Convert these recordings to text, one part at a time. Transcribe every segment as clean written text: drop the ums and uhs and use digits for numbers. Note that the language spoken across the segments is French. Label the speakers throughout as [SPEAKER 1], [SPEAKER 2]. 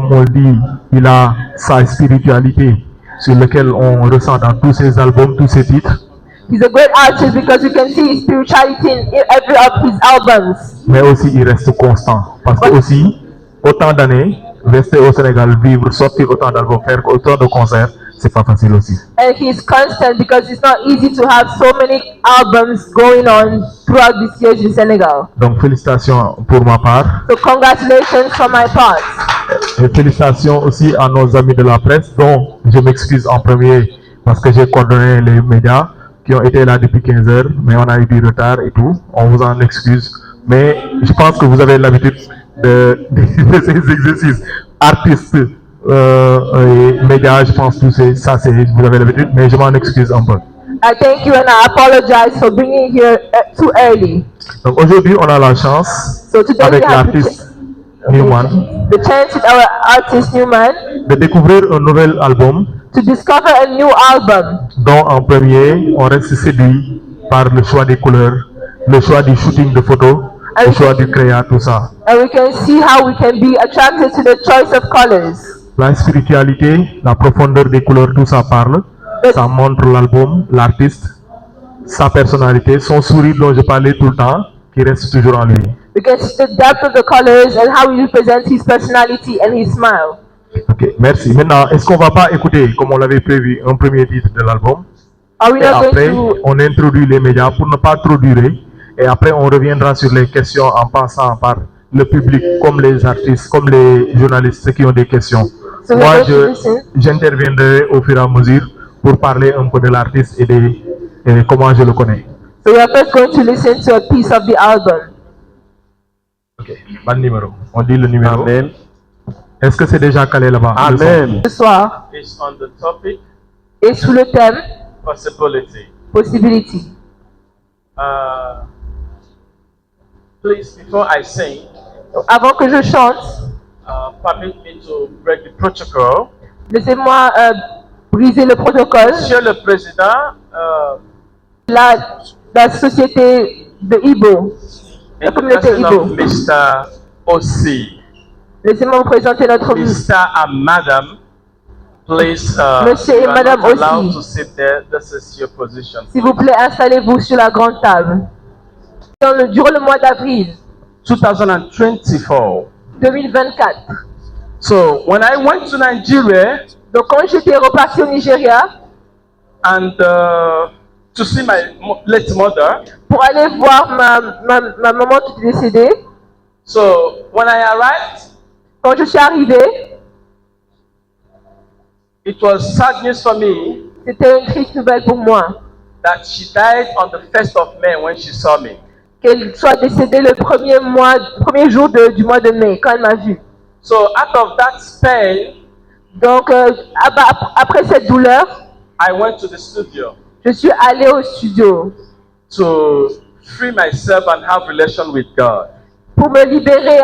[SPEAKER 1] comme on dit, il a sa spiritualité sur laquelle on ressent dans tous ses albums, tous ses titres.
[SPEAKER 2] He's a great artist because you can see his spirituality in every of his albums.
[SPEAKER 1] Mais aussi, il reste constant. Parce que aussi, autant d'années, rester au Sénégal, vivre, sortir autant d'albums, faire autant de concerts, c'est pas facile aussi.
[SPEAKER 2] And he's constant because it's not easy to have so many albums going on throughout these years in Senegal.
[SPEAKER 1] Donc, félicitations pour ma part.
[SPEAKER 2] So congratulations from my part.
[SPEAKER 1] Et félicitations aussi à nos amis de la presse, dont je m'excuse en premier parce que j'ai coordonné les médias qui ont été là depuis 15 heures, mais on a eu du retard et tout. On vous en excuse. Mais je pense que vous avez l'habitude de ces exercices. Artistes, et médias, je pense que ça, vous avez l'habitude, mais je m'en excuse un peu.
[SPEAKER 2] I thank you and I apologize for bringing you here too early.
[SPEAKER 1] Donc aujourd'hui, on a la chance,
[SPEAKER 2] So today
[SPEAKER 1] avec
[SPEAKER 2] we have
[SPEAKER 1] l'artiste Newman,
[SPEAKER 2] the chance with our artist Newman
[SPEAKER 1] de découvrir un nouvel album
[SPEAKER 2] to discover a new album.
[SPEAKER 1] dont en premier, on reste séduit par le choix des couleurs, le choix du shooting de photos, le choix du créa, tout ça.
[SPEAKER 2] And we can see how we can be attracted to the choice of colors.
[SPEAKER 1] La spiritualité, la profondeur des couleurs, tout ça parle. Ça montre l'album, l'artiste, sa personnalité, son sourire dont je parlais tout le temps, qui reste toujours en lui.
[SPEAKER 2] We can see the depth of the colors and how he represents his personality and his smile.
[SPEAKER 1] Ok, merci. Maintenant, est-ce qu'on va pas écouter, comme on l'avait prévu, un premier titre de l'album?
[SPEAKER 2] Are we
[SPEAKER 1] Et
[SPEAKER 2] not
[SPEAKER 1] après,
[SPEAKER 2] going to...
[SPEAKER 1] on introduit les médias pour ne pas trop durer. Et après, on reviendra sur les questions en passant par le public, comme les artistes, comme les journalistes, ceux qui ont des questions.
[SPEAKER 2] So
[SPEAKER 1] Moi,
[SPEAKER 2] we're going to listen.
[SPEAKER 1] j'interviendrai au fur et à mesure pour parler un peu de l'artiste et comment je le connais.
[SPEAKER 2] So we are first going to listen to a piece of the album.
[SPEAKER 1] Ok, pas de numéro. On dit le numéro.
[SPEAKER 3] Amen.
[SPEAKER 1] Est-ce que c'est déjà calé là-bas?
[SPEAKER 3] Amen.
[SPEAKER 2] Ce soir
[SPEAKER 3] It's on the topic
[SPEAKER 2] est sous le thème
[SPEAKER 3] possibility.
[SPEAKER 2] Possibility.
[SPEAKER 3] Please, before I sing,
[SPEAKER 2] Avant que je chante,
[SPEAKER 3] permit me to break the protocol.
[SPEAKER 2] laissez-moi briser le protocole.
[SPEAKER 3] Monsieur le Président,
[SPEAKER 2] La société de Igbo, la
[SPEAKER 3] in the
[SPEAKER 2] communauté
[SPEAKER 3] person of
[SPEAKER 2] Igbo.
[SPEAKER 3] Mr. O.C.,
[SPEAKER 2] Laissez-moi vous présenter notre
[SPEAKER 3] Mr. and Madam, please,
[SPEAKER 2] Monsieur et
[SPEAKER 3] you are
[SPEAKER 2] Madame
[SPEAKER 3] not allowed
[SPEAKER 2] aussi.
[SPEAKER 3] to sit there. This is your position.
[SPEAKER 2] S'il vous plaît, installez-vous sur la grande table. Durant le mois d'avril
[SPEAKER 3] 2024.
[SPEAKER 2] 2024,
[SPEAKER 3] So when I went to Nigeria
[SPEAKER 2] donc quand j'étais reparti au Nigeria
[SPEAKER 3] and to see my late mother,
[SPEAKER 2] pour aller voir ma maman qui est décédée,
[SPEAKER 3] so when I arrived,
[SPEAKER 2] quand je suis arrivée,
[SPEAKER 3] it was sad news for me
[SPEAKER 2] c'était une triste nouvelle pour moi.
[SPEAKER 3] that she died on the 1st of May when she saw me.
[SPEAKER 2] Qu'elle soit décédée le premier jour du mois de mai, quand elle m'a vue.
[SPEAKER 3] So out of that pain,
[SPEAKER 2] Donc, après cette douleur,
[SPEAKER 3] I went to the studio
[SPEAKER 2] je suis allée au studio
[SPEAKER 3] to free myself and have relation with God.
[SPEAKER 2] pour me libérer,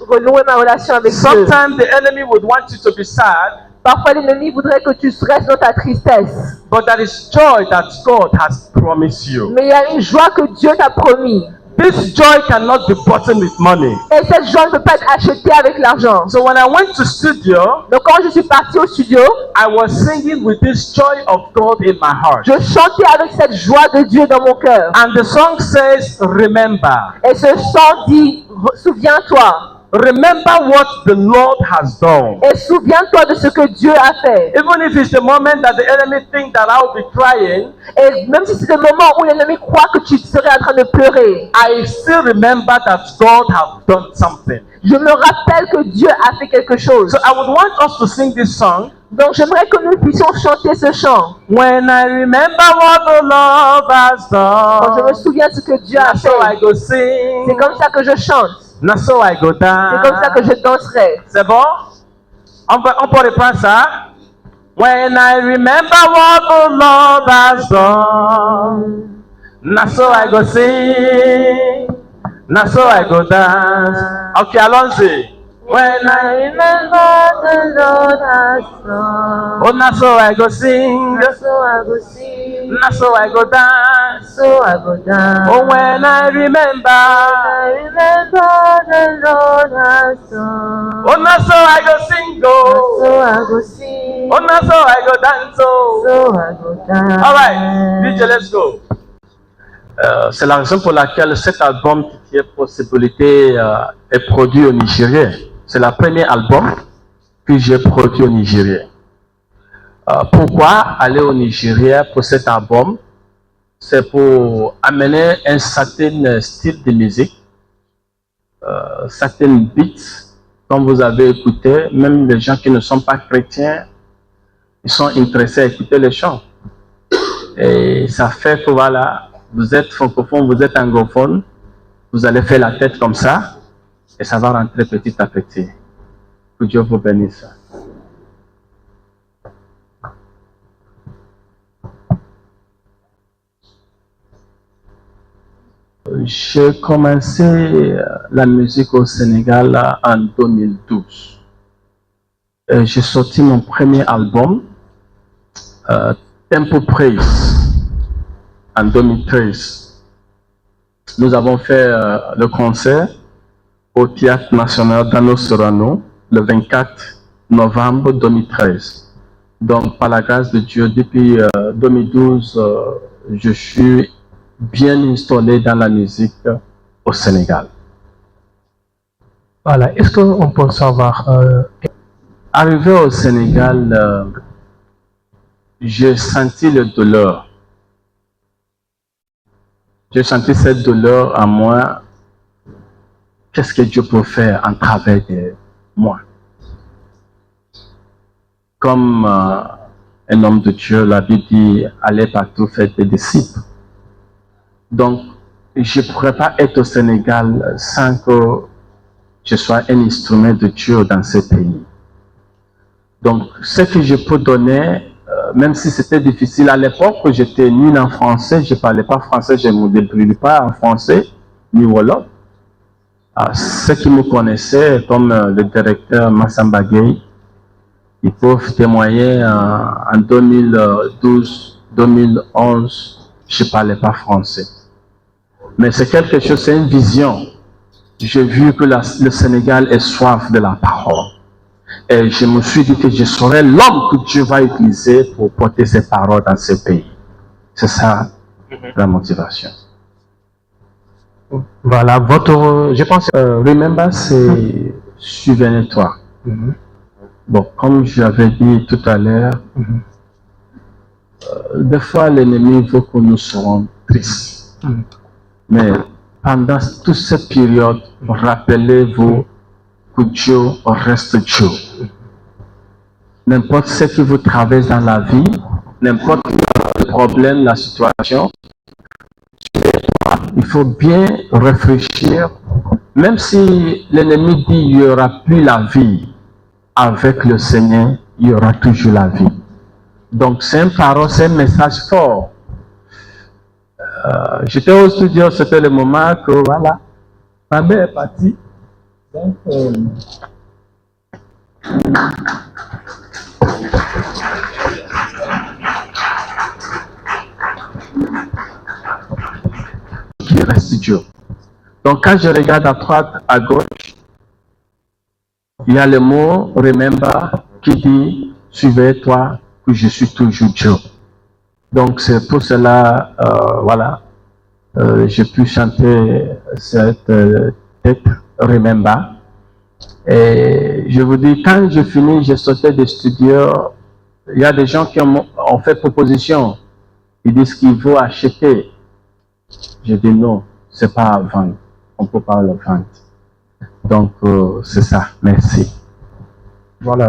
[SPEAKER 2] renouer ma relation avec Dieu.
[SPEAKER 3] Sometimes the enemy would want you to be sad,
[SPEAKER 2] Parfois, l'ennemi voudrait que tu restes dans ta tristesse.
[SPEAKER 3] but there is joy that God has promised you.
[SPEAKER 2] Mais il y a une joie que Dieu t'a promis.
[SPEAKER 3] This joy cannot be bought with money.
[SPEAKER 2] Et cette joie ne peut pas être achetée avec l'argent.
[SPEAKER 3] So when I went to studio,
[SPEAKER 2] Donc, quand je suis partie au studio,
[SPEAKER 3] I was singing with this joy of God in my heart.
[SPEAKER 2] je chantais avec cette joie de Dieu dans mon cœur.
[SPEAKER 3] And the song says, remember.
[SPEAKER 2] Et ce chant dit, souviens-toi.
[SPEAKER 3] Remember what the Lord has done.
[SPEAKER 2] Et souviens-toi de ce que Dieu a fait.
[SPEAKER 3] Even if it's the moment that the enemy thinks that I will be crying,
[SPEAKER 2] Et même si c'est le moment où l'ennemi croit que tu serais en train de pleurer,
[SPEAKER 3] I still remember that God has done something.
[SPEAKER 2] je me rappelle que Dieu a fait quelque chose.
[SPEAKER 3] So I would want us to sing this song.
[SPEAKER 2] Donc j'aimerais que nous puissions chanter ce chant.
[SPEAKER 3] When I remember what the Lord has
[SPEAKER 2] Quand je me
[SPEAKER 3] done,
[SPEAKER 2] souviens de ce que Dieu a
[SPEAKER 3] that's how I
[SPEAKER 2] fait,
[SPEAKER 3] go sing.
[SPEAKER 2] c'est comme ça que je chante.
[SPEAKER 3] That's how I go
[SPEAKER 2] C'est comme ça que
[SPEAKER 3] down.
[SPEAKER 2] je danserai.
[SPEAKER 3] C'est bon? On peut reprendre ça. When I remember what the Lord has done, that's how I go sing. That's how I go dance. Ok, allons-y. When I remember the Lord has done, oh, that's how I go sing.
[SPEAKER 2] So I will sing.
[SPEAKER 3] na so I go dance.
[SPEAKER 2] So I go down.
[SPEAKER 3] Oh, when I remember,
[SPEAKER 2] I remember the Lord has done.
[SPEAKER 3] oh, na so I go sing, oh.
[SPEAKER 2] So I go sing.
[SPEAKER 3] Oh, na so I go dance, oh.
[SPEAKER 2] So I go down.
[SPEAKER 3] All right, DJ, let's go. C'est la raison pour laquelle cet album qui est possibilité est produit au Nigeria. C'est le premier album que j'ai produit au Nigeria. Pourquoi aller au Nigeria pour cet album? C'est pour amener un certain style de musique, certaines beats, comme vous avez écouté, même les gens qui ne sont pas chrétiens, ils sont intéressés à écouter les chants. Et ça fait que voilà, vous êtes francophone, vous êtes anglophone, vous allez faire la tête comme ça, et ça va rentrer petit à petit. Que Dieu vous bénisse. J'ai commencé la musique au Sénégal en 2012. J'ai sorti mon premier album, Tempo Praise, en 2013. Nous avons fait le concert au Théâtre National d'Ano Sorano le 24 novembre 2013. Donc, par la grâce de Dieu, depuis 2012, je suis bien installé dans la musique au Sénégal.
[SPEAKER 4] Voilà, est-ce qu'on peut savoir
[SPEAKER 3] Arrivé au Sénégal, j'ai senti le douleur. J'ai senti cette douleur en moi. Qu'est-ce que Dieu peut faire en travers de moi? Comme un homme de Dieu, la Bible dit, allez partout, faites des disciples. Donc, je ne pourrais pas être au Sénégal sans que je sois un instrument de Dieu dans ce pays. Donc, ce que je peux donner, même si c'était difficile à l'époque, j'étais nul en français, je ne parlais pas français, je ne me débrouillais pas en français, ni wolof. Ceux qui me connaissaient, comme le directeur Massamba Gueye, ils peuvent témoigner en 2012, 2011, je ne parlais pas français. Mais c'est quelque chose, c'est une vision. J'ai vu que le Sénégal est soif de la parole. Et je me suis dit que je serai l'homme que Dieu va utiliser pour porter ses paroles dans ce pays. C'est ça la motivation.
[SPEAKER 4] voilà je pense
[SPEAKER 3] Remember, c'est souviens-toi. Bon, comme j'avais dit tout à l'heure, des fois l'ennemi veut que nous serons tristes. Mais pendant toute cette période, rappelez-vous que Dieu reste Dieu. N'importe ce qui vous traverse dans la vie, n'importe le problème, la situation, il faut bien réfléchir. Même si l'ennemi dit qu'il n'y aura plus la vie, avec le Seigneur, il y aura toujours la vie. Donc c'est une parole, c'est un message fort. J'étais au studio, c'était le moment que voilà, ma mère est partie. Donc, qui reste Dieu. Donc quand je regarde à droite, à gauche, il y a le mot remember qui dit suivez-toi que je suis toujours Dieu. Donc c'est pour cela, voilà, j'ai pu chanter cette tête remember. Et je vous dis, quand je finis, je sortais des studios, il y a des gens qui ont fait proposition. Ils disent qu'il faut acheter. Je dis non, c'est pas à vendre. On peut pas le vendre. Donc, c'est ça. Merci.
[SPEAKER 4] voilà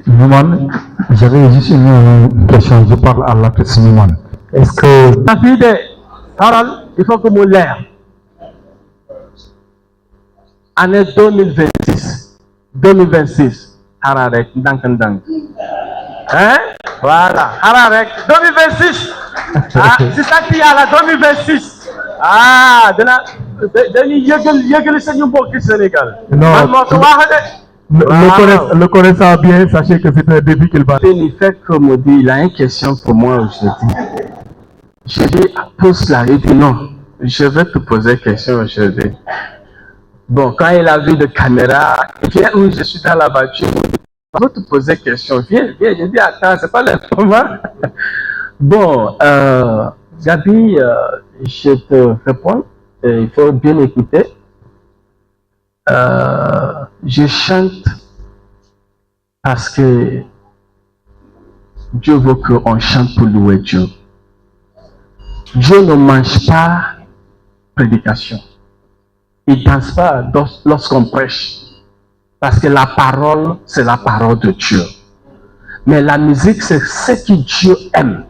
[SPEAKER 4] Numan, j'avais juste une question, je parle à l'artiste Numan. Est-ce que
[SPEAKER 3] David, Harold, il faut que vous l'air. Année 2026, Hararek, Dank. Hein? Voilà, Hararek, 2026. Ah, c'est ça qu'il y a là, 2026. Ah, Sénégal.
[SPEAKER 1] Le connaissant bien, sachez que c'est un début qu'il va.
[SPEAKER 3] Il fait comme on dit, il a une question pour moi aujourd'hui. J'ai dit, pose cela. Il dit, non, je vais te poser une question aujourd'hui. Bon, quand il a vu de caméra, il vient où je suis dans la voiture. Je vais te poser une question. Viens, viens. Je dis, attends, c'est pas le moment. Bon, Gabi, je te réponds. Il faut bien écouter. Je chante parce que Dieu veut qu'on chante pour louer Dieu. Dieu ne mange pas prédication. Il ne danse pas lorsqu'on prêche. Parce que la parole, c'est la parole de Dieu. Mais la musique, c'est ce que Dieu aime.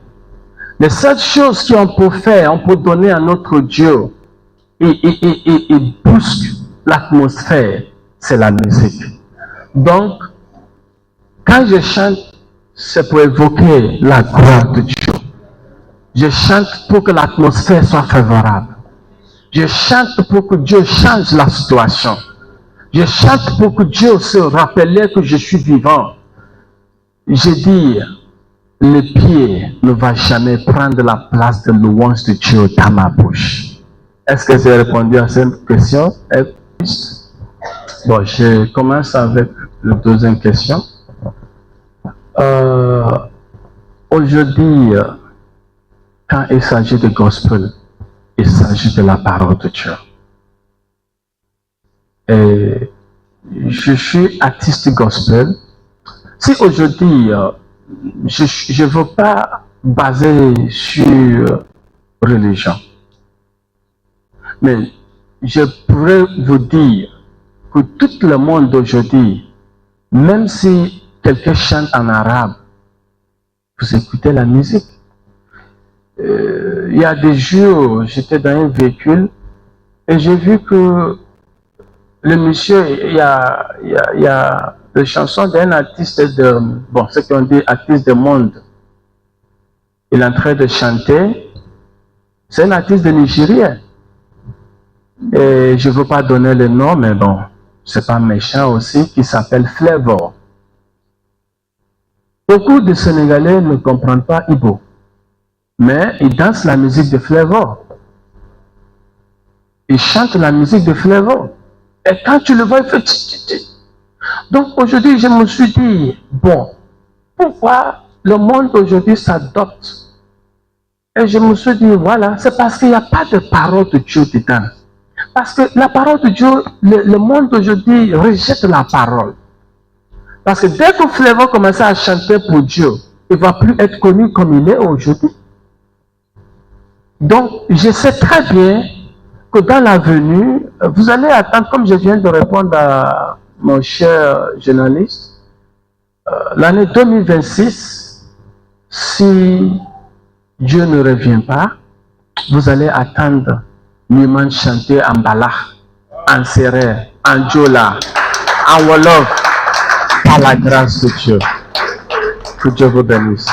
[SPEAKER 3] Les seules choses qu'on peut faire, on peut donner à notre Dieu et booste l'atmosphère, c'est la musique. Donc, quand je chante, c'est pour évoquer la gloire de Dieu. Je chante pour que l'atmosphère soit favorable. Je chante pour que Dieu change la situation. Je chante pour que Dieu se rappelle que je suis vivant. Je dis, le pied ne va jamais prendre la place de louange de Dieu dans ma bouche. Est-ce que j'ai répondu à cette question? Bon, je commence avec la deuxième question. Aujourd'hui, quand il s'agit de gospel, il s'agit de la parole de Dieu. Et je suis artiste gospel. Si aujourd'hui, je ne veux pas baser sur religion, mais je pourrais vous dire que tout le monde aujourd'hui, même si quelqu'un chante en arabe, vous écoutez la musique. Il y a des jours, j'étais dans un véhicule et j'ai vu que le monsieur, il y a des chansons d'un artiste de, bon, ce qu'on dit artiste de monde. Il est en train de chanter. C'est un artiste de Nigérien. Et je ne veux pas donner le nom, mais bon, c'est pas méchant aussi, qui s'appelle Flavor. Beaucoup de Sénégalais ne comprennent pas Igbo, mais ils dansent la musique de Flavor. Ils chantent la musique de Flavor. Et quand tu le vois, il fait tch. Donc aujourd'hui, je me suis dit, bon, pourquoi le monde aujourd'hui s'adopte? Et je me suis dit, voilà, c'est parce qu'il n'y a pas de parole de Dieu dedans. Parce que la parole de Dieu, le monde aujourd'hui rejette la parole. Parce que dès que Flavor commençait à chanter pour Dieu, il ne va plus être connu comme il est aujourd'hui. Donc, je sais très bien que dans l'avenir, vous allez attendre, comme je viens de répondre à mon cher journaliste, l'année 2026, si Dieu ne revient pas, vous allez attendre Numan chanter en Bala, en Sérère, en Djola, en Wolof, par la grâce de Dieu. Que Dieu vous bénisse.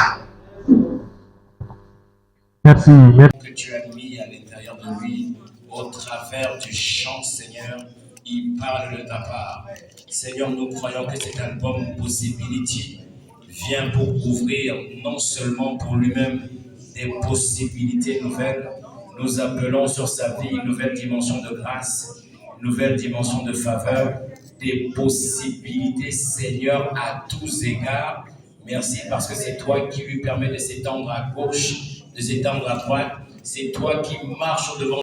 [SPEAKER 1] Merci.
[SPEAKER 5] Que tu as mis à l'intérieur de lui, au travers du chant, Seigneur, il parle de ta part. Seigneur, nous croyons que cet album Possibility vient pour ouvrir non seulement pour lui-même des possibilités nouvelles, nous appelons sur sa vie une nouvelle dimension de grâce, une nouvelle dimension de faveur, des possibilités, Seigneur, à tous égards. Merci parce que c'est toi qui lui permets de s'étendre à gauche, de s'étendre à droite. C'est toi qui marches devant